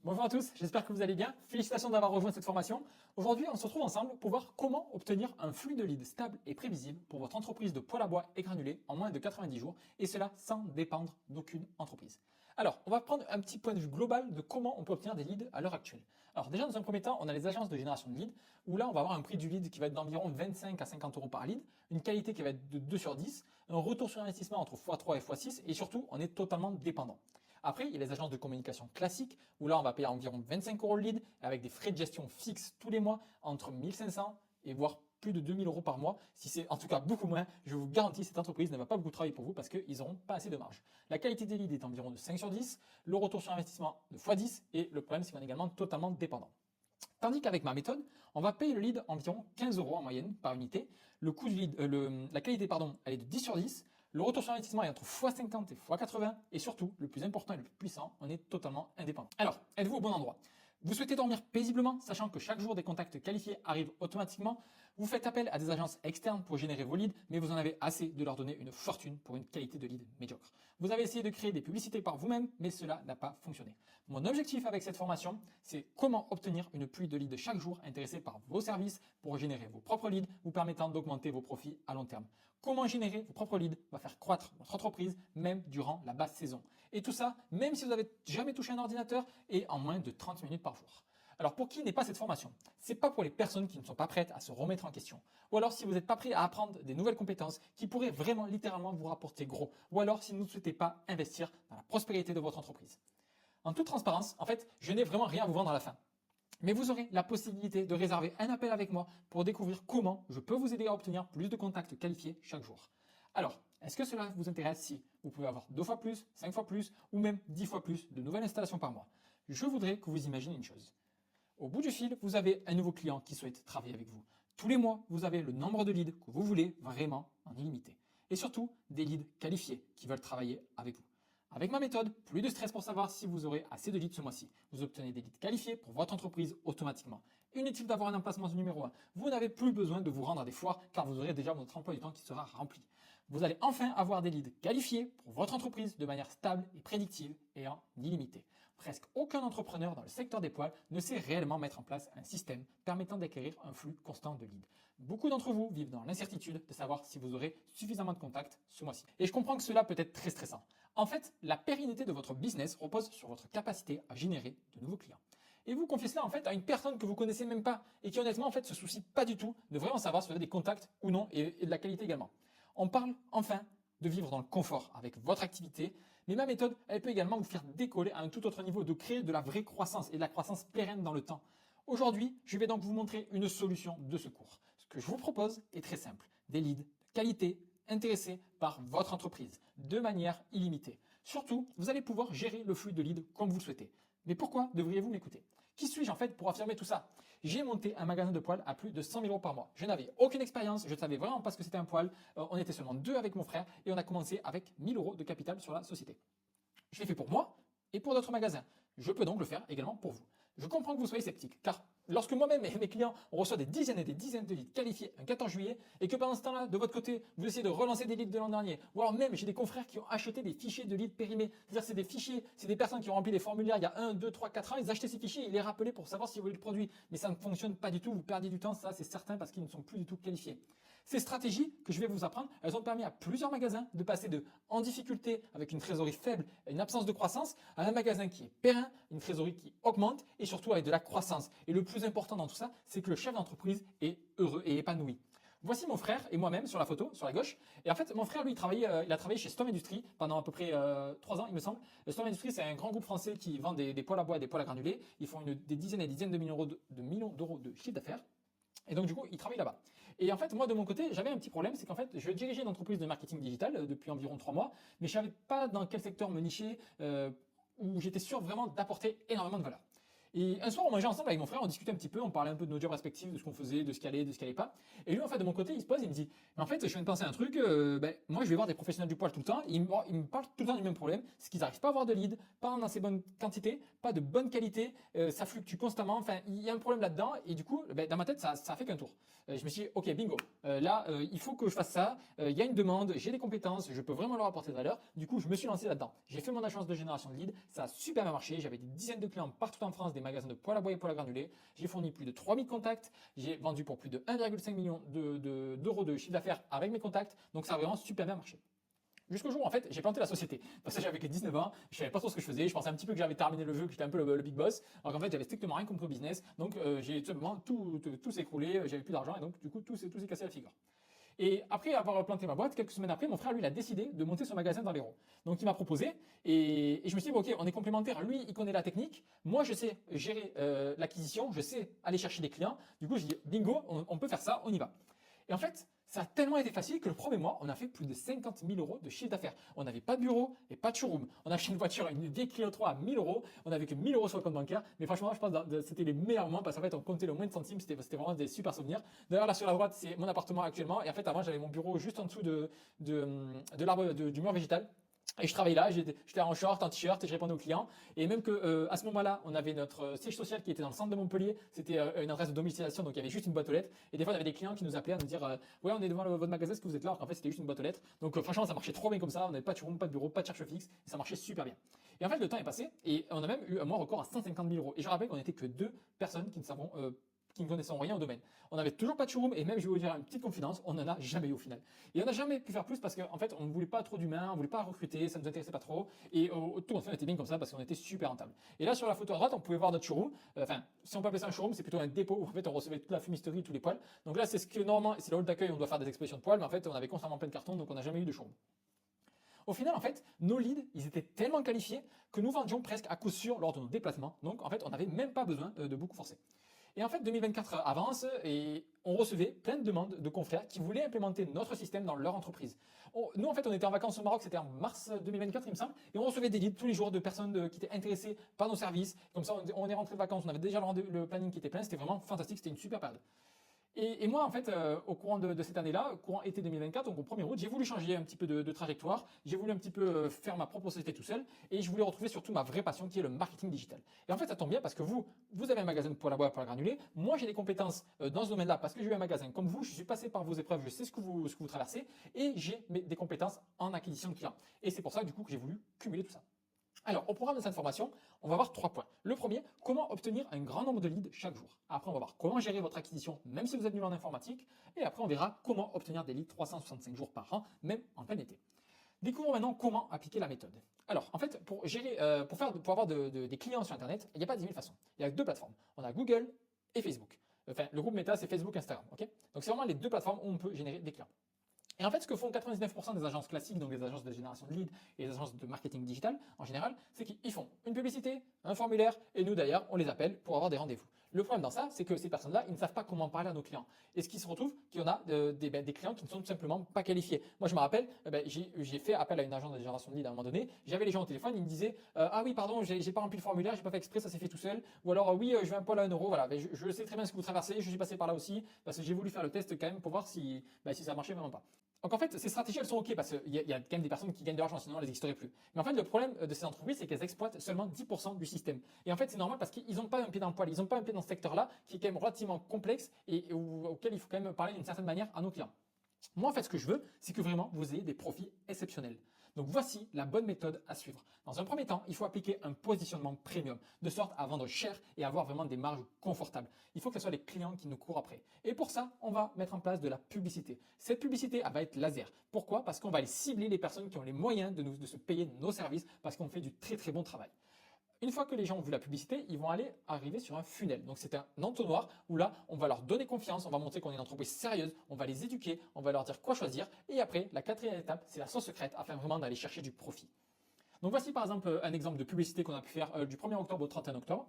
Bonjour à tous, j'espère que vous allez bien. Félicitations d'avoir rejoint cette formation. Aujourd'hui, on se retrouve ensemble pour voir comment obtenir un flux de leads stable et prévisible pour votre entreprise de poêle à bois et granulés en moins de 90 jours, et cela sans dépendre d'aucune entreprise. Alors, on va prendre un petit point de vue global de comment on peut obtenir des leads à l'heure actuelle. Alors déjà, dans un premier temps, on a les agences de génération de leads, où là, on va avoir un prix du lead qui va être d'environ 25 à 50 euros par lead, une qualité qui va être de 2 sur 10, un retour sur investissement entre x3 et x6, et surtout, on est totalement dépendant. Après, il y a les agences de communication classiques, où là, on va payer environ 25 euros le lead, avec des frais de gestion fixes tous les mois, entre 1500 et voire plus de 2000 euros par mois. Si c'est en tout cas beaucoup moins, je vous garantis, cette entreprise ne va pas beaucoup travailler pour vous parce qu'ils n'auront pas assez de marge. La qualité des leads est environ de 5 sur 10, le retour sur investissement de x10, et le problème, c'est qu'on est également totalement dépendant. Tandis qu'avec ma méthode, on va payer le lead environ 15 euros en moyenne par unité. Le coût du lead, la qualité, elle est de 10 sur 10. Le retour sur investissement est entre x50 et x80. Et surtout, le plus important et le plus puissant, on est totalement indépendant. Alors, êtes-vous au bon endroit? Vous souhaitez dormir paisiblement, sachant que chaque jour des contacts qualifiés arrivent automatiquement. Vous faites appel à des agences externes pour générer vos leads, mais vous en avez assez de leur donner une fortune pour une qualité de lead médiocre. Vous avez essayé de créer des publicités par vous-même, mais cela n'a pas fonctionné. Mon objectif avec cette formation, c'est comment obtenir une pluie de leads chaque jour intéressés par vos services pour générer vos propres leads, vous permettant d'augmenter vos profits à long terme. Comment générer vos propres leads va faire croître votre entreprise même durant la basse saison. Et tout ça, même si vous n'avez jamais touché un ordinateur et en moins de 30 minutes par jour. Alors pour qui n'est pas cette formation? C'est pas pour les personnes qui ne sont pas prêtes à se remettre en question. Ou alors si vous n'êtes pas prêt à apprendre des nouvelles compétences qui pourraient vraiment littéralement vous rapporter gros. Ou alors si vous ne souhaitez pas investir dans la prospérité de votre entreprise. En toute transparence, en fait, je n'ai vraiment rien à vous vendre à la fin. Mais vous aurez la possibilité de réserver un appel avec moi pour découvrir comment je peux vous aider à obtenir plus de contacts qualifiés chaque jour. Alors, est-ce que cela vous intéresse si vous pouvez avoir 2 fois plus, 5 fois plus ou même 10 fois plus de nouvelles installations par mois? Je voudrais que vous imaginez une chose. Au bout du fil, vous avez un nouveau client qui souhaite travailler avec vous. Tous les mois, vous avez le nombre de leads que vous voulez vraiment en illimité. Et surtout, des leads qualifiés qui veulent travailler avec vous. Avec ma méthode, plus de stress pour savoir si vous aurez assez de leads ce mois-ci. Vous obtenez des leads qualifiés pour votre entreprise automatiquement. Inutile d'avoir un emplacement numéro 1. Vous n'avez plus besoin de vous rendre à des foires car vous aurez déjà votre emploi du temps qui sera rempli. Vous allez enfin avoir des leads qualifiés pour votre entreprise de manière stable et prédictive et en illimité. Presque aucun entrepreneur dans le secteur des poêles ne sait réellement mettre en place un système permettant d'acquérir un flux constant de leads. Beaucoup d'entre vous vivent dans l'incertitude de savoir si vous aurez suffisamment de contacts ce mois-ci. Et je comprends que cela peut être très stressant. En fait, la pérennité de votre business repose sur votre capacité à générer de nouveaux clients. Et vous confiez cela en fait à une personne que vous connaissez même pas et qui honnêtement en fait se soucie pas du tout de vraiment savoir si vous avez des contacts ou non et de la qualité également. On parle enfin de vivre dans le confort avec votre activité, mais ma méthode, elle peut également vous faire décoller à un tout autre niveau, de créer de la vraie croissance et de la croissance pérenne dans le temps. Aujourd'hui, je vais donc vous montrer une solution de secours. Ce que je vous propose est très simple, des leads de qualité intéressés par votre entreprise de manière illimitée. Surtout, vous allez pouvoir gérer le flux de leads comme vous le souhaitez. Mais pourquoi devriez-vous m'écouter? Qui suis-je en fait pour affirmer tout ça? J'ai monté un magasin de poêles à plus de 100 000 euros par mois. Je n'avais aucune expérience, je ne savais vraiment pas ce que c'était un poêle. On était seulement 2 avec mon frère et on a commencé avec 1000 euros de capital sur la société. Je l'ai fait pour moi et pour d'autres magasins. Je peux donc le faire également pour vous. Je comprends que vous soyez sceptique, car lorsque moi-même et mes clients, on reçoit des dizaines et des dizaines de leads qualifiés un 14 juillet, et que pendant ce temps-là, de votre côté, vous essayez de relancer des leads de l'an dernier, ou alors même j'ai des confrères qui ont acheté des fichiers de leads périmés, c'est-à-dire c'est des fichiers, c'est des personnes qui ont rempli des formulaires il y a 1, 2, 3, 4 ans, ils achetaient ces fichiers, ils les rappelaient pour savoir si vous voulaient le produit, mais ça ne fonctionne pas du tout, vous perdez du temps, ça c'est certain parce qu'ils ne sont plus du tout qualifiés. Ces stratégies que je vais vous apprendre, elles ont permis à plusieurs magasins de passer de en difficulté avec une trésorerie faible et une absence de croissance à un magasin qui est périn, une trésorerie qui augmente et surtout avec de la croissance. Et le plus important dans tout ça, c'est que le chef d'entreprise est heureux et épanoui. Voici mon frère et moi-même sur la photo, sur la gauche. Et en fait, mon frère, lui, il a travaillé chez Storm Industries pendant à peu près 3 ans, il me semble. Storm Industries, c'est un grand groupe français qui vend des poêles à bois et des poêles à granulés. Ils font des dizaines et des dizaines de millions d'euros de chiffre d'affaires. Et donc, du coup, il travaille là-bas. Et en fait, moi, de mon côté, j'avais un petit problème, c'est qu'en fait, je dirigeais une entreprise de marketing digital depuis environ 3 mois, mais je ne savais pas dans quel secteur me nicher, où j'étais sûr vraiment d'apporter énormément de valeur. Et un soir, on mangeait ensemble avec mon frère, on discutait un petit peu, on parlait un peu de nos jobs respectifs, de ce qu'on faisait, de ce qui allait, de ce qui allait pas. Et lui, en fait, de mon côté, il se pose, il me dit, mais en fait, je viens de penser à un truc, moi, je vais voir des professionnels du poil tout le temps, ils me parlent tout le temps du même problème, c'est qu'ils n'arrivent pas à avoir de leads, pas en assez bonne quantité, pas de bonne qualité, ça fluctue constamment, enfin, il y a un problème là-dedans, et du coup, dans ma tête, ça a fait qu'un tour. Je me suis dit, ok, bingo, il faut que je fasse ça, il y a une demande, j'ai des compétences, je peux vraiment leur apporter de valeur. Du coup, je me suis lancé là-dedans. J'ai fait mon agence de génération de leads, ça a super bien marché, j'avais des dizaines de clients partout en France, des magasins de poêle à bois et poêle à granulés. J'ai fourni plus de 3000 contacts, j'ai vendu pour plus de 1,5 million d'euros de chiffre d'affaires avec mes contacts, donc ça a vraiment super bien marché. Jusqu'au jour où en fait j'ai planté la société. Parce que j'avais que 19 ans, je savais pas trop ce que je faisais, je pensais un petit peu que j'avais terminé le jeu, que j'étais un peu le big boss, alors qu'en fait j'avais strictement rien compris au business, donc j'ai tout simplement tout s'écroulé, j'avais plus d'argent et donc du coup tout s'est cassé la figure. Et après avoir planté ma boîte, quelques semaines après, mon frère, lui, il a décidé de monter son magasin dans l'Hérault. Donc, il m'a proposé et je me suis dit, bon, ok, on est complémentaires. Lui, il connaît la technique. Moi, je sais gérer l'acquisition, je sais aller chercher des clients. Du coup, je dis, bingo, on peut faire ça, on y va. Et en fait, ça a tellement été facile que le premier mois, on a fait plus de 50 000 euros de chiffre d'affaires. On n'avait pas de bureau et pas de showroom. On a acheté une voiture, une vieille Clio 3 à 1000 euros. On n'avait que 1000 euros sur le compte bancaire. Mais franchement, je pense que c'était les meilleurs mois parce qu'en fait, on comptait le moins de centimes. C'était vraiment des super souvenirs. D'ailleurs, là sur la droite, c'est mon appartement actuellement. Et en fait, avant, j'avais mon bureau juste en dessous de l'arbre du mur végétal. Et je travaillais là, j'étais en short, en t-shirt et je répondais aux clients. Et même que à ce moment-là, on avait notre siège social qui était dans le centre de Montpellier. C'était une adresse de domiciliation, donc il y avait juste une boîte aux lettres. Et des fois, on avait des clients qui nous appelaient à nous dire ouais, on est devant votre magasin, est-ce que vous êtes là? Alors qu'en fait, c'était juste une boîte aux lettres. Donc franchement, ça marchait trop bien comme ça. On n'avait pas de showroom, pas de bureau, pas de charge fixe. Et ça marchait super bien. Et en fait, le temps est passé et on a même eu un mois record à 150 000 euros. Et je rappelle qu'on n'était que deux personnes qui ne connaissaient rien au domaine. On n'avait toujours pas de showroom et même, je vais vous dire une petite confidence, on n'en a jamais eu au final. Et on n'a jamais pu faire plus parce qu'en fait, on ne voulait pas trop d'humains, on ne voulait pas recruter, ça ne nous intéressait pas trop. Et tout en fait, on était bien comme ça parce qu'on était super rentable. Et là, sur la photo à droite, on pouvait voir notre showroom. Enfin, si on peut appeler ça un showroom, c'est plutôt un dépôt où en fait, on recevait toute la fumisterie, tous les poils. Donc là, c'est ce que normalement, c'est le hall d'accueil, on doit faire des expositions de poils, mais en fait, on avait constamment plein de cartons, donc on n'a jamais eu de showroom. Au final, en fait, nos leads, ils étaient tellement qualifiés que nous vendions presque à coup sûr lors de nos déplacements. Donc, en fait, on n'avait même pas besoin de beaucoup forcer. Et en fait, 2024 avance et on recevait plein de demandes de confrères qui voulaient implémenter notre système dans leur entreprise. Nous, en fait, on était en vacances au Maroc, c'était en mars 2024, il me semble, et on recevait des leads tous les jours de personnes qui étaient intéressées par nos services. Comme ça, on est rentré de vacances, on avait déjà le planning qui était plein, c'était vraiment fantastique, c'était une super période. Et moi, en fait, au courant de cette année-là, courant été 2024, donc au 1er août, j'ai voulu changer un petit peu de trajectoire. J'ai voulu un petit peu faire ma propre société tout seul. Et je voulais retrouver surtout ma vraie passion qui est le marketing digital. Et en fait, ça tombe bien parce que vous avez un magasin de poêle à bois et poêle à granulés. Moi, j'ai des compétences dans ce domaine-là parce que j'ai eu un magasin comme vous. Je suis passé par vos épreuves, je sais ce que vous traversez. Et j'ai des compétences en acquisition de clients. Et c'est pour ça, du coup, que j'ai voulu cumuler tout ça. Alors, au programme de cette formation, on va voir 3 points. Le premier, comment obtenir un grand nombre de leads chaque jour. Après, on va voir comment gérer votre acquisition, même si vous êtes nul en informatique. Et après, on verra comment obtenir des leads 365 jours par an, même en plein été. Découvrons maintenant comment appliquer la méthode. Alors, en fait, pour avoir des clients sur Internet, il n'y a pas 10 000 façons. Il y a 2 plateformes. On a Google et Facebook. Enfin, le groupe Meta, c'est Facebook, Instagram. Ok. Donc, c'est vraiment les 2 plateformes où on peut générer des clients. Et en fait, ce que font 99% des agences classiques, donc les agences de génération de leads et les agences de marketing digital en général, c'est qu'ils font une publicité, un formulaire, et nous d'ailleurs, on les appelle pour avoir des rendez-vous. Le problème dans ça, c'est que ces personnes-là, ils ne savent pas comment parler à nos clients. Et ce qui se retrouve, qu'il y en a des clients qui ne sont tout simplement pas qualifiés. Moi, je me rappelle, j'ai fait appel à une agence de génération de leads à un moment donné. J'avais les gens au téléphone, ils me disaient ah oui, pardon, j'ai pas rempli le formulaire, j'ai pas fait exprès, ça s'est fait tout seul. Ou alors oui, je vais un poil à 1 euro. Voilà, je sais très bien ce que vous traversez, je suis passé par là aussi parce que j'ai voulu faire le test quand même pour voir si ça marchait vraiment pas. Donc en fait, ces stratégies, elles sont OK parce qu'il y a quand même des personnes qui gagnent de l'argent, sinon elles n'existeraient plus. Mais en fait, le problème de ces entreprises, c'est qu'elles exploitent seulement 10% du système. Et en fait, c'est normal parce qu'ils n'ont pas un pied dans le poil, ils n'ont pas un pied dans ce secteur-là qui est quand même relativement complexe et auquel il faut quand même parler d'une certaine manière à nos clients. Moi, en fait, ce que je veux, c'est que vraiment vous ayez des profits exceptionnels. Donc voici la bonne méthode à suivre. Dans un premier temps, il faut appliquer un positionnement premium, de sorte à vendre cher et avoir vraiment des marges confortables. Il faut que ce soit les clients qui nous courent après. Et pour ça, on va mettre en place de la publicité. Cette publicité, elle va être laser. Pourquoi? Parce qu'on va aller cibler les personnes qui ont les moyens de se payer nos services parce qu'on fait du très très bon travail. Une fois que les gens ont vu la publicité, ils vont arriver sur un funnel. Donc c'est un entonnoir où là, on va leur donner confiance, on va montrer qu'on est une entreprise sérieuse, on va les éduquer, on va leur dire quoi choisir. Et après, la 4e étape, c'est la sauce secrète afin vraiment d'aller chercher du profit. Donc voici par exemple un exemple de publicité qu'on a pu faire du 1er octobre au 31 octobre.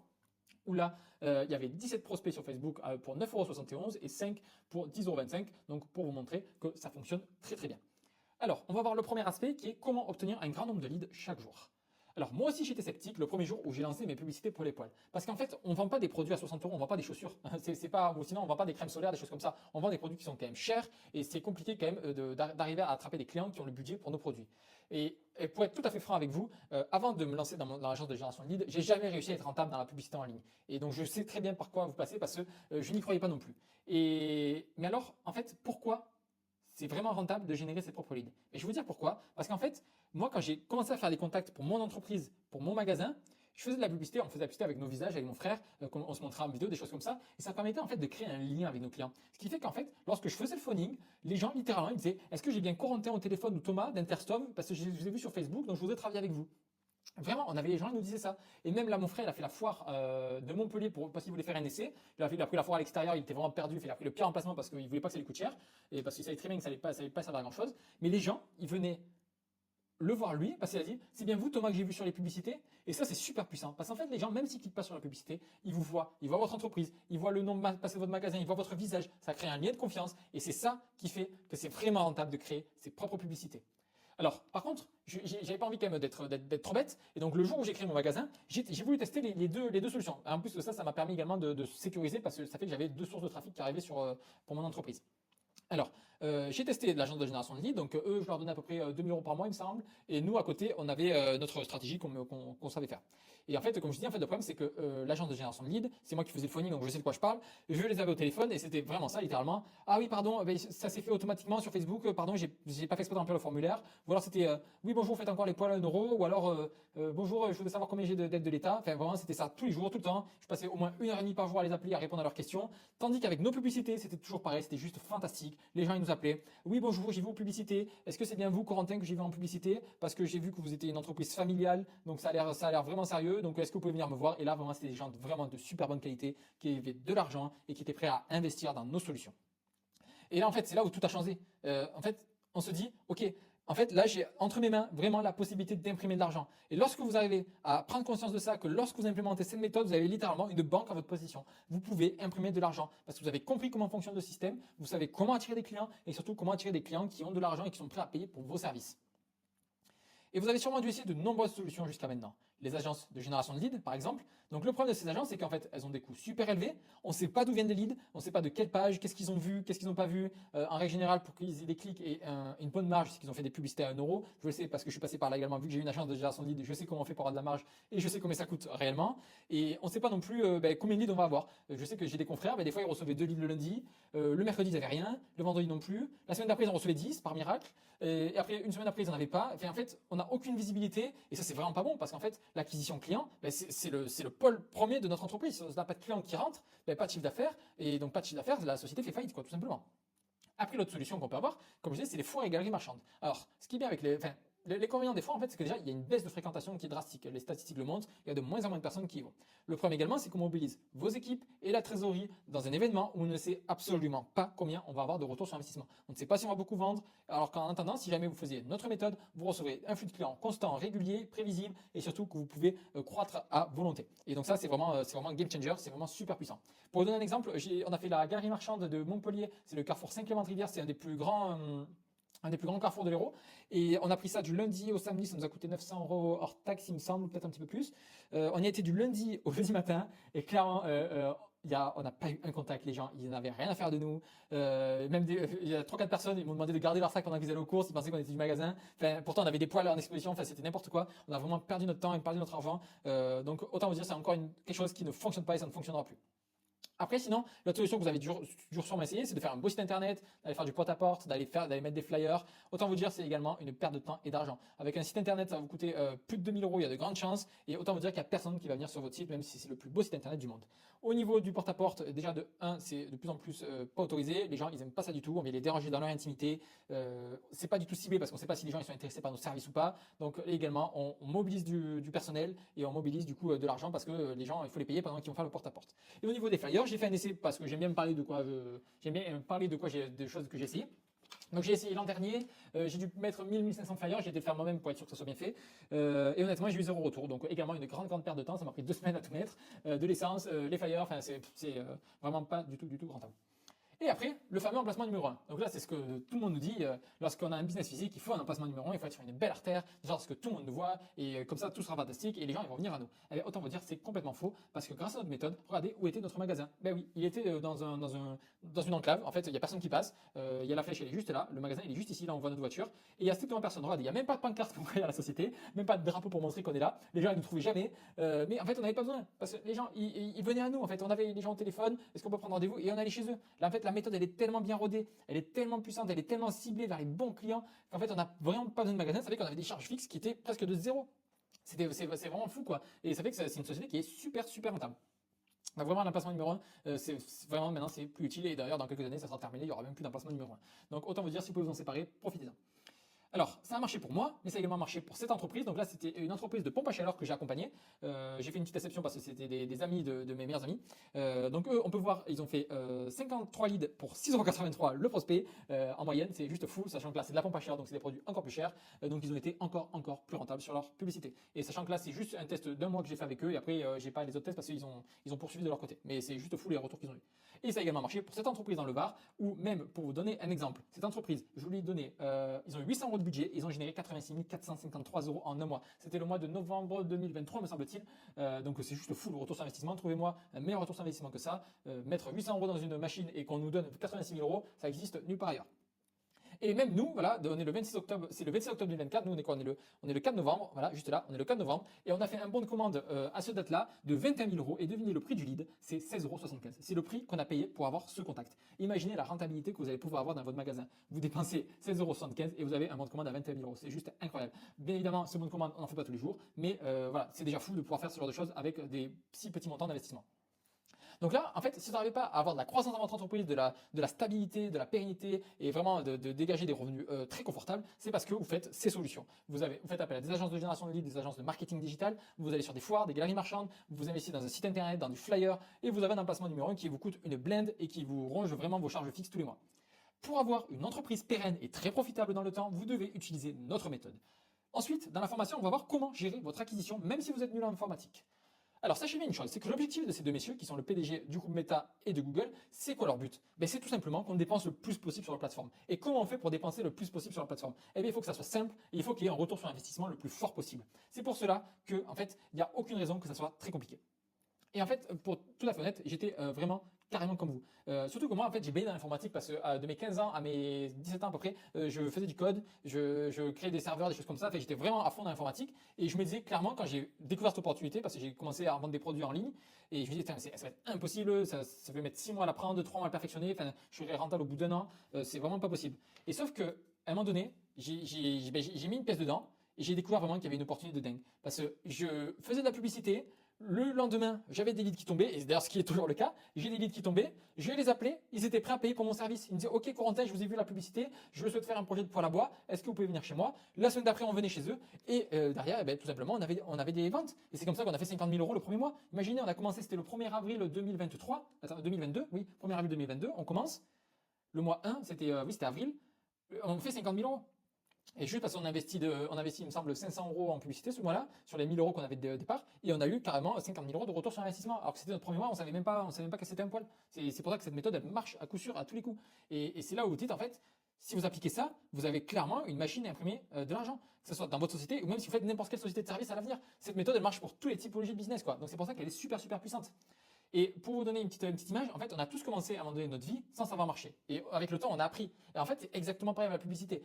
Où là, il y avait 17 prospects sur Facebook pour 9,71 € et 5 pour 10,25 €. Donc pour vous montrer que ça fonctionne très très bien. Alors, on va voir le premier aspect qui est comment obtenir un grand nombre de leads chaque jour. Alors moi aussi j'étais sceptique le premier jour où j'ai lancé mes publicités pour les poils. Parce qu'en fait, on ne vend pas des produits à 60 euros, on ne vend pas des chaussures. C'est pas, ou sinon on ne vend pas des crèmes solaires, des choses comme ça. On vend des produits qui sont quand même chers et c'est compliqué quand même d'arriver à attraper des clients qui ont le budget pour nos produits. Et pour être tout à fait franc avec vous, avant de me lancer dans l'agence de génération de leads, j'ai jamais réussi à être rentable dans la publicité en ligne. Et donc je sais très bien par quoi vous passez parce que je n'y croyais pas non plus. Mais alors, en fait, pourquoi c'est vraiment rentable de générer ses propres leads? Et je vais vous dire pourquoi. Parce qu'en fait, moi, quand j'ai commencé à faire des contacts pour mon entreprise, pour mon magasin, je faisais de la publicité, on faisait de la publicité avec nos visages, avec mon frère, on se montrait en vidéo, des choses comme ça, et ça permettait en fait de créer un lien avec nos clients. Ce qui fait qu'en fait, lorsque je faisais le phoning, les gens littéralement ils me disaient, est-ce que j'ai bien Corentin au téléphone ou Thomas d'Interstom parce que je vous ai vu sur Facebook, donc je voudrais travailler avec vous. Vraiment, on avait les gens qui nous disaient ça. Et même là, mon frère, il a fait la foire de Montpellier parce qu'il voulait faire un essai. Il a pris la foire à l'extérieur, il était vraiment perdu. Il a pris le pire emplacement parce qu'il voulait pas que ça lui coûte cher et parce qu'il savait très bien que ça allait pas servir à grand chose. Mais les gens, ils venaient le voir lui, parce qu'il a dit, c'est bien vous Thomas que j'ai vu sur les publicités, et ça c'est super puissant, parce qu'en fait les gens, même s'ils cliquent pas sur la publicité, ils vous voient, ils voient votre entreprise, ils voient le nom passer de votre magasin, ils voient votre visage, ça crée un lien de confiance, et c'est ça qui fait que c'est vraiment rentable de créer ses propres publicités. Alors, par contre, j'avais pas envie quand même d'être trop bête, et donc le jour où j'ai créé mon magasin, j'ai voulu tester les deux solutions. En plus de ça, ça m'a permis également de sécuriser, parce que ça fait que j'avais deux sources de trafic qui arrivaient pour mon entreprise. Alors, j'ai testé l'agence de génération de leads, donc eux, je leur donnais à peu près 2 000 euros par mois, il me semble, et nous, à côté, on avait notre stratégie qu'on savait faire. Et en fait, comme je dis, en fait, le problème, c'est que l'agence de génération de leads, c'est moi qui faisais le phoning, donc je sais de quoi je parle, je les avais au téléphone, et c'était vraiment ça, littéralement. Ah oui, pardon, ça s'est fait automatiquement sur Facebook, pardon, j'ai pas fait exprès de remplir le formulaire, ou alors c'était, oui, bonjour, faites encore les poils à 1 euro, ou alors, bonjour, je voudrais savoir combien j'ai d'aide de l'État, enfin, vraiment, c'était ça tous les jours, tout le temps, je passais au moins 1h30 par jour à les appeler, à répondre à leurs questions, tandis qu'avec nos publicités, c'était toujours pareil, c'était juste fantastique, les gens, ils nous appelaient, oui, bonjour, j'ai vu vos publicités, est-ce que c'est bien vous, Corentin, que j'ai vu en publicité, parce que j'ai vu que vous étiez une entreprise familiale, donc ça a l'air vraiment sérieux, donc est-ce que vous pouvez venir me voir? Et là, vraiment, c'était des gens vraiment de super bonne qualité, qui avaient de l'argent et qui étaient prêts à investir dans nos solutions. Et là, en fait, c'est là où tout a changé. En fait, on se dit, ok, en fait, là, j'ai entre mes mains vraiment la possibilité d'imprimer de l'argent. Et lorsque vous arrivez à prendre conscience de ça, que lorsque vous implémentez cette méthode, vous avez littéralement une banque à votre position. Vous pouvez imprimer de l'argent parce que vous avez compris comment fonctionne le système, vous savez comment attirer des clients et surtout comment attirer des clients qui ont de l'argent et qui sont prêts à payer pour vos services. Et vous avez sûrement dû essayer de nombreuses solutions jusqu'à maintenant. Les agences de génération de leads, par exemple. Donc le problème de ces agences, c'est qu'en fait, elles ont des coûts super élevés. On ne sait pas d'où viennent les leads, on ne sait pas de quelle page, qu'est-ce qu'ils ont vu, qu'est-ce qu'ils n'ont pas vu. En règle générale, pour qu'ils aient des clics et une bonne marge, c'est qu'ils ont fait des publicités à 1 euro. Je le sais parce que je suis passé par là également, vu que j'ai une agence de génération de leads, je sais comment on fait pour avoir de la marge et je sais combien ça coûte réellement. Et on ne sait pas non plus combien de leads on va avoir. Je sais que j'ai des confrères, des fois ils recevaient 2 leads le lundi, le mercredi ils n'avaient rien, le vendredi non plus. La semaine d'après ils en recevaient 10 par miracle. Et après, une semaine après, ils n'en avaient pas. Enfin, en fait, on n'a aucune visibilité. Et ça, c'est vraiment pas bon parce qu'en fait, l'acquisition client, c'est le pôle premier de notre entreprise. Si on n'a pas de clients qui rentrent, pas de chiffre d'affaires. Et donc, pas de chiffre d'affaires, la société fait faillite, quoi, tout simplement. Après, l'autre solution qu'on peut avoir, comme je disais, c'est les foires et galeries marchandes. Alors, ce qui est bien avec les convénients des foires, en fait, c'est que déjà, il y a une baisse de fréquentation qui est drastique. Les statistiques le montrent, il y a de moins en moins de personnes qui y vont. Le problème également, c'est qu'on mobilise vos équipes et la trésorerie dans un événement où on ne sait absolument pas combien on va avoir de retour sur investissement. On ne sait pas si on va beaucoup vendre, alors qu'en attendant, si jamais vous faisiez notre méthode, vous recevrez un flux de clients constant, régulier, prévisible et surtout que vous pouvez croître à volonté. Et donc ça, c'est vraiment un game changer, c'est vraiment super puissant. Pour vous donner un exemple, on a fait la galerie marchande de Montpellier, c'est le carrefour Saint-Clément-Rivière, c'est un des plus grands carrefours de l'Hérault. Et on a pris ça du lundi au samedi, ça nous a coûté 900 euros hors taxe, il me semble, peut-être un petit peu plus. On y a été du lundi au jeudi matin, et clairement, on n'a pas eu un contact, les gens, ils n'avaient rien à faire de nous. Il y a 3-4 personnes, ils m'ont demandé de garder leur sac pendant qu'ils allaient aux courses, ils pensaient qu'on était du magasin. Enfin, pourtant, on avait des poils en exposition, enfin, c'était n'importe quoi. On a vraiment perdu notre temps et perdu notre argent. Donc, autant vous dire, c'est encore quelque chose qui ne fonctionne pas et ça ne fonctionnera plus. Après, sinon, l'autre solution que vous avez toujours sûrement essayé, c'est de faire un beau site internet, d'aller faire du porte-à-porte, d'aller mettre des flyers. Autant vous dire, c'est également une perte de temps et d'argent. Avec un site internet, ça va vous coûter plus de 2 000 euros, il y a de grandes chances. Et autant vous dire qu'il n'y a personne qui va venir sur votre site, même si c'est le plus beau site internet du monde. Au niveau du porte-à-porte, déjà de 1, c'est de plus en plus pas autorisé. Les gens, ils n'aiment pas ça du tout. On vient les déranger dans leur intimité. C'est pas du tout ciblé parce qu'on ne sait pas si les gens ils sont intéressés par nos services ou pas. Donc également, on mobilise du personnel et on mobilise du coup de l'argent parce que les gens, il faut les payer pendant qu'ils vont faire le porte-à-porte. Et au niveau des flyers, j'ai fait un essai parce que j'aime bien me parler de quoi, des choses que j'ai essayé. Donc j'ai essayé l'an dernier, j'ai dû mettre 1000-1500 flyers, j'ai été le faire moi-même pour être sûr que ça soit bien fait. Et honnêtement, j'ai eu 0 retour. Donc également une grande perte de temps, ça m'a pris 2 semaines à tout mettre. De l'essence, les flyers, enfin c'est vraiment pas du tout rentable. Et après, le fameux emplacement numéro 1. Donc là, c'est ce que tout le monde nous dit. Lorsqu'on a un business physique, il faut un emplacement numéro 1, il faut être sur une belle artère, genre ce que tout le monde nous voit, et comme ça, tout sera fantastique, et les gens ils vont venir à nous. Eh bien, autant vous dire, c'est complètement faux, parce que grâce à notre méthode, regardez où était notre magasin. Ben oui, il était dans une enclave. En fait, il n'y a personne qui passe. Il y a la flèche, elle est juste là. Le magasin, il est juste ici, là, on voit notre voiture. Et il y a strictement personne. Regardez, il n'y a même pas de pancarte qu'on crée à la société, même pas de drapeau pour montrer qu'on est là. Les gens, ils ne nous trouvaient jamais. Mais en fait, on n'avait pas besoin, parce que les gens, ils venaient à nous. En fait, on avait les gens au téléphone. Est-ce qu'on peut prendre rendez-vous? Et on allait chez eux. Là, en fait, la méthode, elle est tellement bien rodée, elle est tellement puissante, elle est tellement ciblée vers les bons clients qu'en fait, on n'a vraiment pas besoin de magasin. Ça fait qu'on avait des charges fixes qui étaient presque de zéro. C'est vraiment fou, quoi. Et ça fait que c'est une société qui est super, super rentable. Donc vraiment, l'emplacement numéro 1, vraiment maintenant, c'est plus utile. Et d'ailleurs, dans quelques années, ça sera terminé. Il n'y aura même plus d'emplacement numéro 1. Donc, autant vous dire, si vous pouvez vous en séparer, profitez-en. Alors, ça a marché pour moi, mais ça a également marché pour cette entreprise. Donc là, c'était une entreprise de pompe à chaleur que j'ai accompagnée. J'ai fait une petite exception parce que c'était des amis de mes meilleurs amis. Donc eux, on peut voir, ils ont fait 53 leads pour 6,83 € le prospect. En moyenne, c'est juste fou, sachant que là, c'est de la pompe à chaleur, donc c'est des produits encore plus chers. Donc ils ont été encore plus rentables sur leur publicité. Et sachant que là, c'est juste un test d'1 mois que j'ai fait avec eux. Et après, j'ai pas les autres tests parce qu'ils ont poursuivi de leur côté. Mais c'est juste fou les retours qu'ils ont eu. Et ça a également marché pour cette entreprise dans le Var, ou même, pour vous donner un exemple, cette entreprise, je vous l'ai donné, ils ont eu 800 € de budget, ils ont généré 86 453 € en un mois. C'était le mois de novembre 2023, me semble-t-il. Donc c'est juste fou le retour sur investissement. Trouvez-moi un meilleur retour sur investissement que ça. Mettre 800 € dans une machine et qu'on nous donne 86 000 €, ça existe nulle part ailleurs. Et même nous, voilà, on est le 26 octobre, c'est le 26 octobre 2024, nous on est quoi? On est le 4 novembre, voilà, juste là, on est le 4 novembre, et on a fait un bon de commande à cette date-là de 21 000 €, et devinez le prix du lead, c'est 16,75 €. C'est le prix qu'on a payé pour avoir ce contact. Imaginez la rentabilité que vous allez pouvoir avoir dans votre magasin. Vous dépensez 16,75 € et vous avez un bon de commande à 21 000 €. C'est juste incroyable. Bien évidemment, ce bon de commande, on n'en fait pas tous les jours, mais voilà, c'est déjà fou de pouvoir faire ce genre de choses avec des si petits montants d'investissement. Donc là, en fait, si vous n'arrivez pas à avoir de la croissance dans votre entreprise, de la stabilité, de la pérennité et vraiment de dégager des revenus très confortables, c'est parce que vous faites ces solutions. Vous faites appel à des agences de génération de leads, des agences de marketing digital, vous allez sur des foires, des galeries marchandes, vous investissez dans un site internet, dans du flyer et vous avez un emplacement numéro 1 qui vous coûte une blinde et qui vous ronge vraiment vos charges fixes tous les mois. Pour avoir une entreprise pérenne et très profitable dans le temps, vous devez utiliser notre méthode. Ensuite, dans la formation, on va voir comment gérer votre acquisition, même si vous êtes nul en informatique. Alors sachez bien une chose, c'est que l'objectif de ces deux messieurs, qui sont le PDG du groupe Meta et de Google, c'est quoi leur but? C'est tout simplement qu'on dépense le plus possible sur la plateforme. Et comment on fait pour dépenser le plus possible sur la plateforme? Eh bien, il faut que ça soit simple et il faut qu'il y ait un retour sur investissement le plus fort possible. C'est pour cela que, en fait, il n'y a aucune raison que ça soit très compliqué. Et en fait, pour tout à fait honnête, j'étais vraiment carrément comme vous. Surtout que moi, en fait, j'ai baigné dans l'informatique parce que de mes 15 ans à mes 17 ans à peu près, je faisais du code, je créais des serveurs, des choses comme ça. Fait, j'étais vraiment à fond dans l'informatique. Et je me disais clairement, quand j'ai découvert cette opportunité, parce que j'ai commencé à vendre des produits en ligne, et je me disais, ça va être impossible, ça va mettre 6 mois à l'apprendre, 3 mois à le perfectionner, enfin, je serai rentable au bout d'1 an, c'est vraiment pas possible. Et sauf que, à un moment donné, j'ai mis une pièce dedans, et j'ai découvert vraiment qu'il y avait une opportunité de dingue. Parce que je faisais de la publicité, le lendemain, j'avais des leads qui tombaient, et d'ailleurs ce qui est toujours le cas, j'ai des leads qui tombaient, je les appelais, ils étaient prêts à payer pour mon service. Ils me disaient, ok Corentin, je vous ai vu la publicité, je souhaite faire un projet de poêle à bois, est-ce que vous pouvez venir chez moi? La semaine d'après, on venait chez eux, et derrière, tout simplement, on avait des ventes. Et c'est comme ça qu'on a fait 50 000 € le premier mois. Imaginez, on a commencé, c'était le 1er avril 2023, attends, 2022, oui, 1er avril 2022, on commence. Le mois 1, c'était avril, on fait 50 000 €. Et juste parce qu'on investit, il me semble, 500 € en publicité ce mois-là, sur les 1 000 € qu'on avait de départ, et on a eu carrément 50 000 € de retour sur investissement. Alors que c'était notre premier mois, on savait même pas que c'était un poil. C'est pour ça que cette méthode, elle marche à coup sûr, à tous les coups. Et c'est là où vous dites, en fait, si vous appliquez ça, vous avez clairement une machine à imprimer de l'argent, que ce soit dans votre société ou même si vous faites n'importe quelle société de service à l'avenir. Cette méthode, elle marche pour tous les typologies de business, quoi. Donc c'est pour ça qu'elle est super, super puissante. Et pour vous donner une petite image, en fait, on a tous commencé à un moment donné de notre vie sans savoir marcher. Et avec le temps, on a appris. Et en fait, c'est exactement pareil avec la publicité.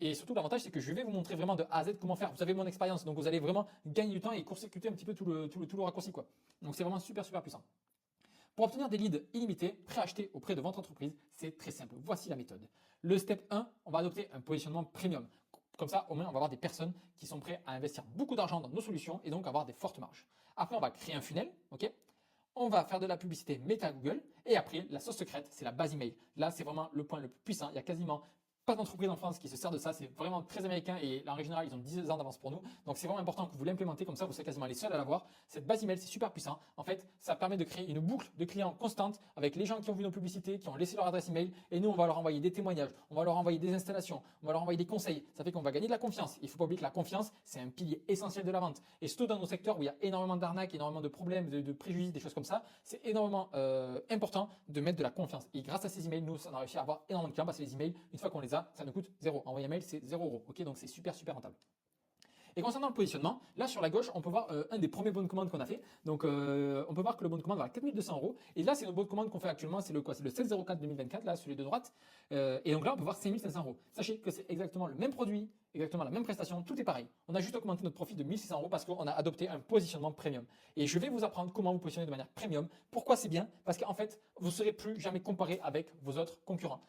Et surtout, l'avantage, c'est que je vais vous montrer vraiment de A à Z comment faire. Vous avez mon expérience, donc vous allez vraiment gagner du temps et court-circuiter un petit peu tout le raccourci, quoi. Donc c'est vraiment super, super puissant. Pour obtenir des leads illimités, préachetés auprès de votre entreprise, c'est très simple. Voici la méthode. Le step 1, on va adopter un positionnement premium. Comme ça, au moins, on va avoir des personnes qui sont prêtes à investir beaucoup d'argent dans nos solutions et donc avoir des fortes marges. Après, on va créer un funnel, ok? On va faire de la publicité Meta Google et après la sauce secrète, c'est la base email. Là, c'est vraiment le point le plus puissant. Il y a quasiment pas d'entreprise en France qui se sert de ça, c'est vraiment très américain et en règle générale, ils ont 10 ans d'avance pour nous. Donc c'est vraiment important que vous l'implémentez comme ça, vous serez quasiment les seuls à l'avoir. Cette base email, c'est super puissant. En fait, ça permet de créer une boucle de clients constante avec les gens qui ont vu nos publicités, qui ont laissé leur adresse email et nous, on va leur envoyer des témoignages, on va leur envoyer des installations, on va leur envoyer des conseils. Ça fait qu'on va gagner de la confiance. Il ne faut pas oublier que la confiance, c'est un pilier essentiel de la vente. Et surtout dans nos secteurs où il y a énormément d'arnaques, énormément de problèmes, de préjudices, des choses comme ça, c'est énormément important de mettre de la confiance. Et grâce à ces emails, nous, on a réussi à avoir énormément de clients parce que les emails, une fois qu'on les a, ça nous coûte zéro. Envoyer un mail, c'est 0 €. Ok, donc c'est super rentable. Et concernant le positionnement, là sur la gauche, on peut voir un des premiers bons de commande qu'on a fait. Donc on peut voir que le bon de commande va à 4200 €. Et là, c'est le bon de commande qu'on fait actuellement, c'est le quoi? C'est le 16/04/2024, là, celui de droite. Et donc là, on peut voir 5500 €. Sachez que c'est exactement le même produit, exactement la même prestation, tout est pareil. On a juste augmenté notre profit de 1600 € parce qu'on a adopté un positionnement premium. Et je vais vous apprendre comment vous positionner de manière premium. Pourquoi c'est bien? Parce qu'en fait, vous ne serez plus jamais comparé avec vos autres concurrents.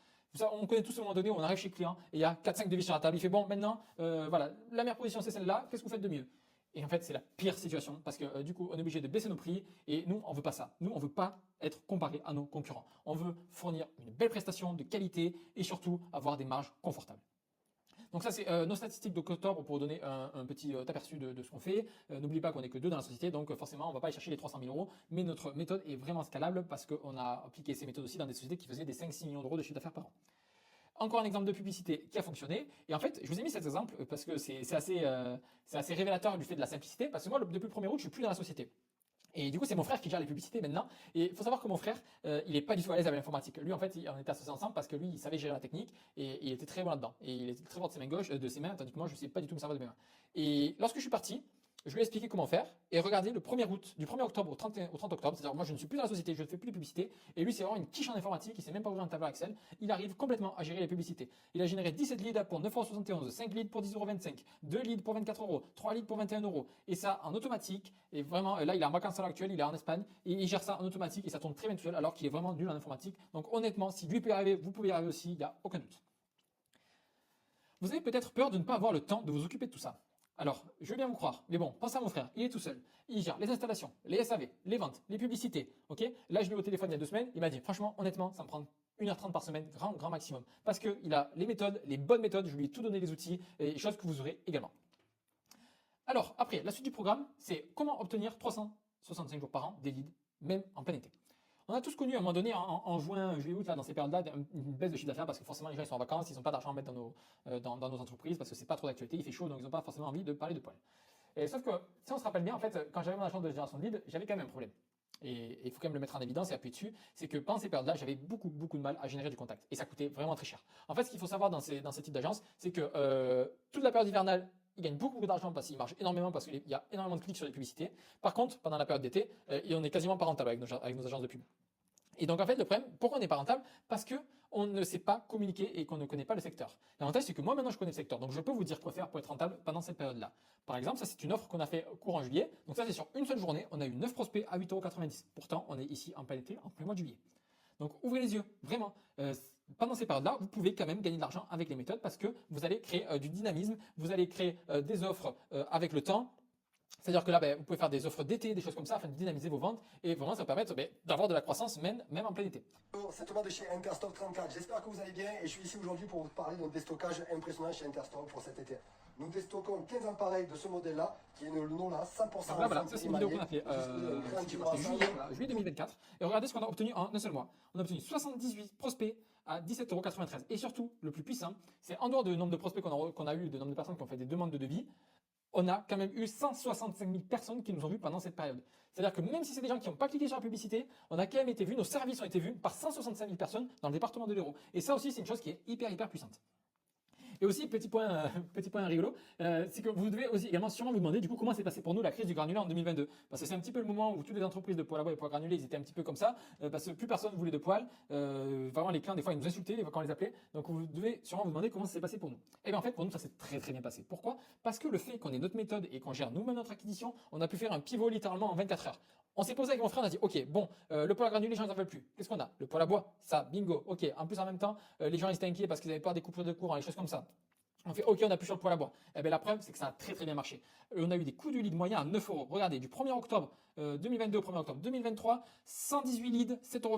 On connaît tous à un moment donné où on arrive chez le client et il y a 4-5 devis sur la table. Il fait bon, maintenant, voilà, la meilleure position c'est celle-là, qu'est-ce que vous faites de mieux? Et en fait, c'est la pire situation parce que du coup, on est obligé de baisser nos prix et nous, on veut pas ça. Nous, on veut pas être comparé à nos concurrents. On veut fournir une belle prestation de qualité et surtout avoir des marges confortables. Donc ça, c'est nos statistiques d'octobre pour donner un petit aperçu de ce qu'on fait. N'oubliez pas qu'on n'est que deux dans la société, donc forcément, on ne va pas aller chercher les 300 000 €. Mais notre méthode est vraiment scalable parce qu'on a appliqué ces méthodes aussi dans des sociétés qui faisaient des 5-6 millions d'euros de chiffre d'affaires par an. Encore un exemple de publicité qui a fonctionné. Et en fait, je vous ai mis cet exemple parce que c'est assez révélateur du fait de la simplicité. Parce que moi, depuis le 1er août, je suis plus dans la société. Et du coup, c'est mon frère qui gère les publicités maintenant. Et il faut savoir que mon frère, il est pas du tout à l'aise avec l'informatique. Lui, en fait, on était associés ensemble parce que lui, il savait gérer la technique et il était très bon là-dedans. Et il était très fort de ses mains gauches, de ses mains, tandis que moi, je ne sais pas du tout me servir de mes mains. Et lorsque je suis parti, je lui ai expliqué comment faire. Et regardez, le 1er août, du 1er octobre au 30 octobre, c'est-à-dire moi, je ne suis plus dans la société, je ne fais plus les publicités. Et lui, c'est vraiment une quiche en informatique, il ne sait même pas ouvrir un tableur Excel. Il arrive complètement à gérer les publicités. Il a généré 17 leads pour 9,71 €, 5 leads pour 10,25 €, 2 leads pour 24 €, 3 leads pour 21 €. Et ça en automatique. Et vraiment, là, il est en vacances à l'heure actuelle, il est en Espagne. Et il gère ça en automatique et ça tourne très bien tout seul alors qu'il est vraiment nul en informatique. Donc honnêtement, si lui peut y arriver, vous pouvez y arriver aussi, il n'y a aucun doute. Vous avez peut-être peur de ne pas avoir le temps de vous occuper de tout ça. Alors, je veux bien vous croire, mais bon, pensez à mon frère, il est tout seul. Il gère les installations, les SAV, les ventes, les publicités, ok? Là, je l'ai eu au téléphone il y a 2 semaines, il m'a dit, franchement, honnêtement, ça me prend 1h30 par semaine, grand maximum. Parce qu'il a les méthodes, les bonnes méthodes, je lui ai tout donné les outils, et choses que vous aurez également. Alors, après, la suite du programme, c'est comment obtenir 365 jours par an des leads, même en plein été. On a tous connu à un moment donné en juin, juillet, août, là, dans ces périodes-là, une baisse de chiffre d'affaires parce que forcément les gens ils sont en vacances, ils n'ont pas d'argent à mettre dans nos entreprises parce que c'est pas trop d'actualité, il fait chaud donc ils n'ont pas forcément envie de parler de poils. Et sauf que si on se rappelle bien, en fait, quand j'avais mon agence de génération de leads, j'avais quand même un problème. Et il faut quand même le mettre en évidence et appuyer dessus, c'est que pendant ces périodes-là, j'avais beaucoup de mal à générer du contact et ça coûtait vraiment très cher. En fait, ce qu'il faut savoir dans ces types d'agences, c'est que toute la période hivernale, ils gagnent beaucoup d'argent parce qu'ils marchent énormément parce qu'il y a énormément de clics sur les publicités. Par contre, pendant la période d'été, on est quasiment pas rentable avec nos agences de pub. Et donc en fait, le problème, pourquoi on n'est pas rentable? Parce qu'on ne sait pas communiquer et qu'on ne connaît pas le secteur. L'avantage, c'est que moi maintenant je connais le secteur, donc je peux vous dire quoi faire pour être rentable pendant cette période-là. Par exemple, ça c'est une offre qu'on a fait courant juillet. Donc ça c'est sur une seule journée, on a eu 9 prospects à 8,90 €. Pourtant, on est ici en plein été, en plein mois de juillet. Donc ouvrez les yeux, vraiment. Pendant ces périodes-là, vous pouvez quand même gagner de l'argent avec les méthodes parce que vous allez créer du dynamisme, vous allez créer des offres avec le temps. C'est-à-dire que là, vous pouvez faire des offres d'été, des choses comme ça, afin de dynamiser vos ventes. Et vraiment, ça va permettre d'avoir de la croissance même en plein été. Bonjour, c'est Thomas de chez Interstock 34. J'espère que vous allez bien et je suis ici aujourd'hui pour vous parler d'un déstockage impressionnant chez Interstock pour cet été. Nous déstockons 15 appareils de ce modèle-là, qui est le Lola 100%. Donc là, voilà, ça c'est une vidéo qu'on a fait juillet 2024. Et regardez ce qu'on a obtenu en un seul mois. On a obtenu 78 prospects à 17,93 €. Et surtout, le plus puissant, c'est en dehors du nombre de prospects qu'on a eu, du nombre de personnes qui ont fait des demandes de devis, on a quand même eu 165 000 personnes qui nous ont vus pendant cette période. C'est-à-dire que même si c'est des gens qui n'ont pas cliqué sur la publicité, on a quand même été vus, nos services ont été vus par 165 000 personnes dans le département de l'Hérault. Et ça aussi, c'est une chose qui est hyper puissante. Et aussi, petit point rigolo, c'est que vous devez aussi également sûrement vous demander du coup comment s'est passé pour nous la crise du granulat en 2022. Parce que c'est un petit peu le moment où toutes les entreprises de poêle à bois et poêle granulés, ils étaient un petit peu comme ça, parce que plus personne voulait de poêle. Vraiment, les clients, des fois, ils nous insultaient quand on les appelait. Donc, vous devez sûrement vous demander comment ça s'est passé pour nous. Et bien, en fait, pour nous, ça s'est très bien passé. Pourquoi? Parce que le fait qu'on ait notre méthode et qu'on gère nous-mêmes notre acquisition, on a pu faire un pivot littéralement en 24 heures. On s'est posé avec mon frère, on a dit, ok, bon, le poêle à granulés, les gens n'en veulent plus. Qu'est-ce qu'on a? Le poêle à bois, ça, bingo, ok. En plus, en même temps, les gens ils étaient inquiets parce qu'ils avaient peur des coupures de courant, les choses comme ça. On fait OK, on appuie sur le poêle à bois. Eh bien, la preuve, c'est que ça a très très bien marché. On a eu des coûts de lead moyens à 9 euros. Regardez, du 1er octobre 2022 au 1er octobre 2023, 118 leads, 7,24 euros.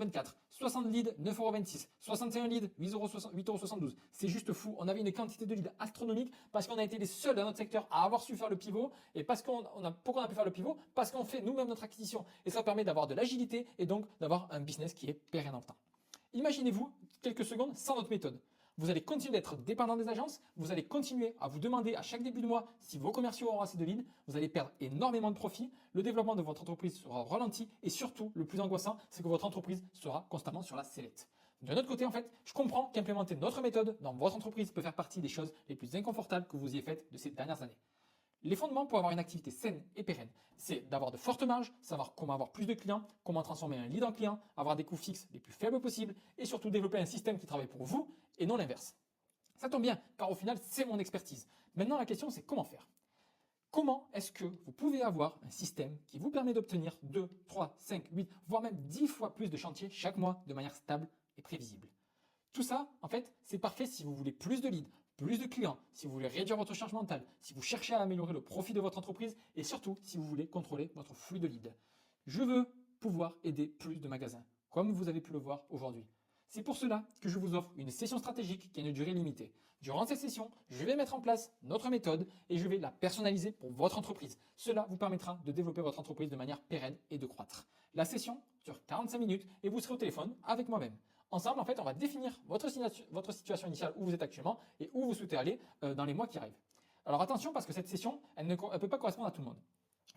60 leads, 9,26 euros. 61 leads, 8,72 euros. C'est juste fou. On avait une quantité de leads astronomique parce qu'on a été les seuls dans notre secteur à avoir su faire le pivot. Et pourquoi on a pu faire le pivot? Parce qu'on fait nous-mêmes notre acquisition. Et ça permet d'avoir de l'agilité et donc d'avoir un business qui est pérenne dans le temps. Imaginez-vous quelques secondes sans notre méthode. Vous allez continuer d'être dépendant des agences, vous allez continuer à vous demander à chaque début de mois si vos commerciaux auront assez de leads, vous allez perdre énormément de profits, le développement de votre entreprise sera ralenti et surtout, le plus angoissant, c'est que votre entreprise sera constamment sur la sellette. De notre côté, en fait, je comprends qu'implémenter notre méthode dans votre entreprise peut faire partie des choses les plus inconfortables que vous ayez faites de ces dernières années. Les fondements pour avoir une activité saine et pérenne, c'est d'avoir de fortes marges, savoir comment avoir plus de clients, comment transformer un lead en client, avoir des coûts fixes les plus faibles possibles et surtout développer un système qui travaille pour vous et non l'inverse. Ça tombe bien, car au final, c'est mon expertise. Maintenant, la question, c'est comment faire? Comment est-ce que vous pouvez avoir un système qui vous permet d'obtenir 2, 3, 5, 8, voire même 10 fois plus de chantiers chaque mois de manière stable et prévisible? Tout ça, en fait, c'est parfait si vous voulez plus de leads, plus de clients, si vous voulez réduire votre charge mentale, si vous cherchez à améliorer le profit de votre entreprise et surtout si vous voulez contrôler votre flux de leads. Je veux pouvoir aider plus de magasins, comme vous avez pu le voir aujourd'hui. C'est pour cela que je vous offre une session stratégique qui a une durée limitée. Durant cette session, je vais mettre en place notre méthode et je vais la personnaliser pour votre entreprise. Cela vous permettra de développer votre entreprise de manière pérenne et de croître. La session dure 45 minutes et vous serez au téléphone avec moi-même. Ensemble, en fait, on va définir votre situation initiale où vous êtes actuellement et où vous souhaitez aller dans les mois qui arrivent. Alors attention parce que cette session, elle ne peut pas correspondre à tout le monde.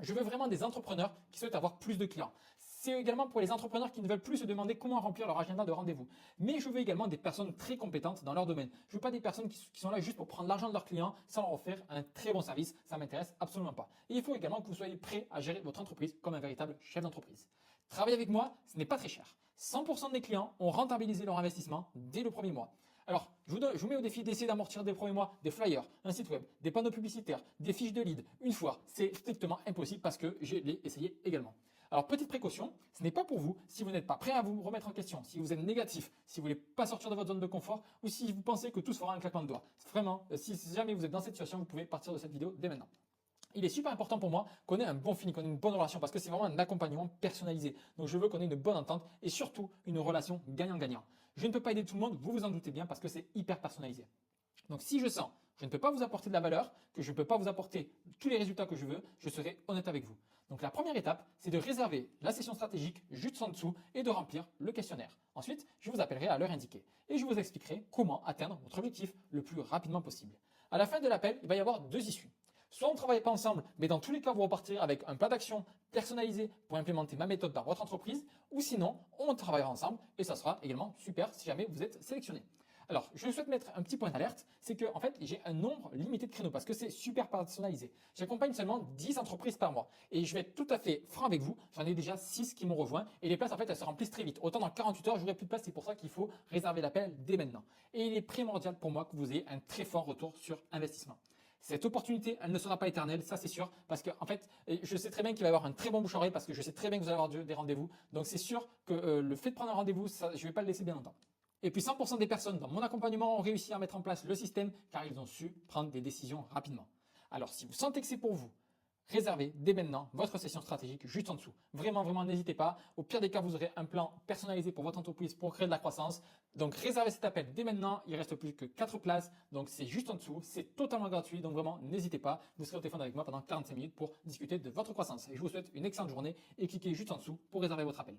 Je veux vraiment des entrepreneurs qui souhaitent avoir plus de clients. C'est également pour les entrepreneurs qui ne veulent plus se demander comment remplir leur agenda de rendez-vous. Mais je veux également des personnes très compétentes dans leur domaine. Je veux pas des personnes qui sont là juste pour prendre l'argent de leurs clients sans leur offrir un très bon service. Ça m'intéresse absolument pas. Et il faut également que vous soyez prêt à gérer votre entreprise comme un véritable chef d'entreprise. Travailler avec moi, ce n'est pas très cher. 100% de mes clients ont rentabilisé leur investissement dès le premier mois. Alors, je vous mets au défi d'essayer d'amortir dès le premier mois des flyers, un site web, des panneaux publicitaires, des fiches de lead une fois. C'est strictement impossible parce que je l'ai essayé également. Alors, petite précaution, ce n'est pas pour vous si vous n'êtes pas prêt à vous remettre en question, si vous êtes négatif, si vous voulez pas sortir de votre zone de confort ou si vous pensez que tout se fera un claquement de doigts. Vraiment, si jamais vous êtes dans cette situation, vous pouvez partir de cette vidéo dès maintenant. Il est super important pour moi qu'on ait un bon feeling, qu'on ait une bonne relation parce que c'est vraiment un accompagnement personnalisé. Donc je veux qu'on ait une bonne entente et surtout une relation gagnant-gagnant. Je ne peux pas aider tout le monde, vous vous en doutez bien parce que c'est hyper personnalisé. Donc si je sens que je ne peux pas vous apporter de la valeur, que je ne peux pas vous apporter tous les résultats que je veux, je serai honnête avec vous. Donc la première étape, c'est de réserver la session stratégique juste en dessous et de remplir le questionnaire. Ensuite, je vous appellerai à l'heure indiquée et je vous expliquerai comment atteindre votre objectif le plus rapidement possible. À la fin de l'appel, il va y avoir deux issues. Soit on ne travaille pas ensemble, mais dans tous les cas, vous repartirez avec un plan d'action personnalisé pour implémenter ma méthode dans votre entreprise, ou sinon, on travaillera ensemble et ça sera également super si jamais vous êtes sélectionné. Alors, je souhaite mettre un petit point d'alerte, c'est que en fait, j'ai un nombre limité de créneaux parce que c'est super personnalisé. J'accompagne seulement 10 entreprises par mois et je vais être tout à fait franc avec vous, j'en ai déjà 6 qui m'ont rejoint et les places en fait, elles se remplissent très vite. Autant dans 48 heures, j'aurai plus de place, c'est pour ça qu'il faut réserver l'appel dès maintenant. Et il est primordial pour moi que vous ayez un très fort retour sur investissement. Cette opportunité, elle ne sera pas éternelle, ça c'est sûr, parce que en fait, je sais très bien qu'il va y avoir un très bon bouche-oreille, parce que je sais très bien que vous allez avoir des rendez-vous. Donc c'est sûr que le fait de prendre un rendez-vous, je ne vais pas le laisser bien longtemps. Et puis 100% des personnes dans mon accompagnement ont réussi à mettre en place le système car ils ont su prendre des décisions rapidement. Alors si vous sentez que c'est pour vous, réservez dès maintenant votre session stratégique juste en dessous. Vraiment, vraiment, n'hésitez pas. Au pire des cas, vous aurez un plan personnalisé pour votre entreprise pour créer de la croissance. Donc réservez cet appel dès maintenant. Il reste plus que 4 places. Donc c'est juste en dessous. C'est totalement gratuit. Donc vraiment, n'hésitez pas. Vous serez au téléphone avec moi pendant 45 minutes pour discuter de votre croissance. Et je vous souhaite une excellente journée et cliquez juste en dessous pour réserver votre appel.